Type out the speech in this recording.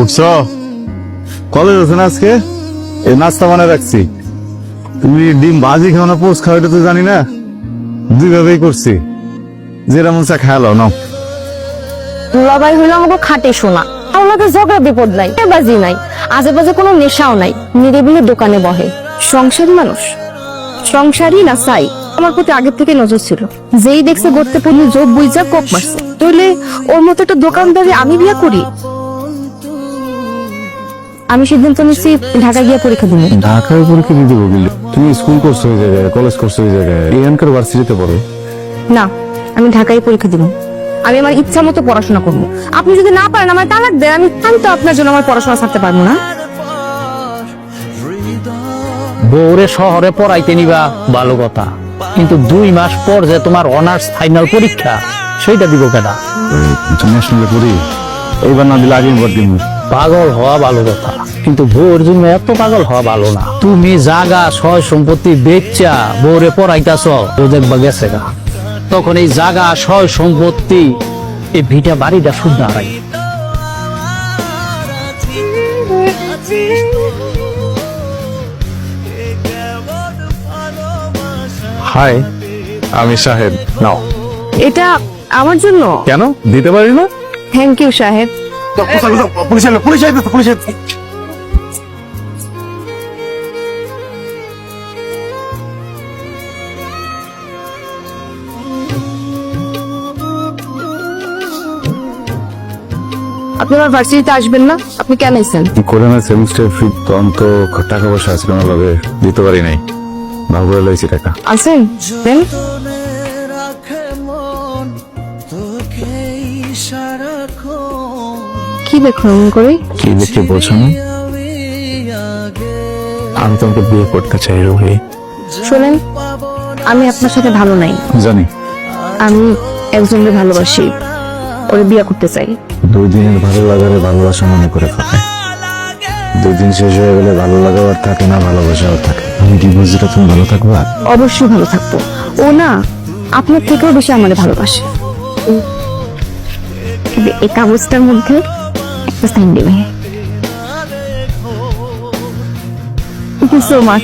উঠছো? College আছে না আজকে? এই নাস্তা বানায় রাখছি। তুমি ডিম ভাজি খাও না পোস্ট খাও এটা তো জানি না, দুইভাবেই করছি। যেটা মন চা খেয়ালো নাও। দুলাভাই হইলো আমাকে খাটে শোনা, আমাকে ঝগড়া বিপদ নাই, বাজি নাই, আজে বাজে কোনো নেশাও নাই, নিরিবিলি দোকানে বহে। সংসারী মানুষ, সংসারী না চাই। আমার প্রতি আগের থেকে নজর ছিল, যেই দেখছে গড়তে পড়লে জোব বুঝা কোপ মারছে। তাহলে ওর মতো একটা দোকানদারি আমি বিয়া করি? আমি সিদ্ধান্ত নিচ্ছি ঢাকা গিয়ে পরীক্ষা দিব। ঢাকায় পরীক্ষা দিতে বলিল? তুমি স্কুল করছো ওই জায়গায়, কলেজ করছো ওই জায়গায়, এখানকার ভার্সিটিতে পড়ো। না, আমি ঢাকায় পরীক্ষা দিব। আমি আমার ইচ্ছা মতো পড়াশোনা করবো। আপনি যদি না পারেন আমার তালাক দেন, আমি তো আপনার জন্য আমার পড়াশোনা ছাড়তে পারবো না। বউরে শহরে পড়াইতে নিবা ভালো কথা, কিন্তু 2 মাস পর যে তোমার অনার্স ফাইনাল পরীক্ষা, সেইটা দিব কেনা? ইন্টারন্যাশনালে পড়ি, এইবার না দিলে আগে বার দিব। পাগল হওয়া ভালো কথা, কিন্তু বউর জন্য এত পাগল হওয়া ভালো না। তুমি জাগা সয় সম্পত্তি বেচা বউরে পড়াইতাছ, ও দেখবা গেছে গা। তখন এই জাগা সয় সম্পত্তি, এই ভিটা বাড়িটা শুদ্ধ হারাই। হাই, আমি সাহেব। নাও। এটা আমার জন্য? কেন দিতে পারি না? থ্যাংক ইউ সাহেব। পুলিশ এলো, পুলিশ আইবে, পুলিশ আইবে। আপনি আমার ভার্সিটিতে আসবেন না? আপনি কেন আইছেন? কোরআনের সেমিস্টার ফি তখন তো টাকা পয়সা আছে কোনোভাবে দিতে পারি নাই, ভাগ করে লইছি টাকা। আসেন দেন। কি দেখো এমন করে? কি দেখতে বলছো না? আমি তোমাকে বিয়ে করতে চাই রোহি। শোনেন, আমি আপনার সাথে ভালো নাই। জানি। আমি একজনকে ভালোবাসি, ওরে বিয়ে করতে চাই। 2 দিনের ভালো লাগারে ভালোবাসা মনে করে ফেলে। 2 দিন শেষ হয়ে গেলে ভালো লাগা আর থাকে না, ভালোবাসাও থাকে। আমি ডিভোর্স দিলে তুমি ভালো থাকবা? অবশ্যই ভালো থাকবো। ও না আপনার থেকেও বেশি আমারে ভালোবাসে। কিন্তু এই কাগজটার মধ্যে একটা সাইন দেবে। Thank you so much.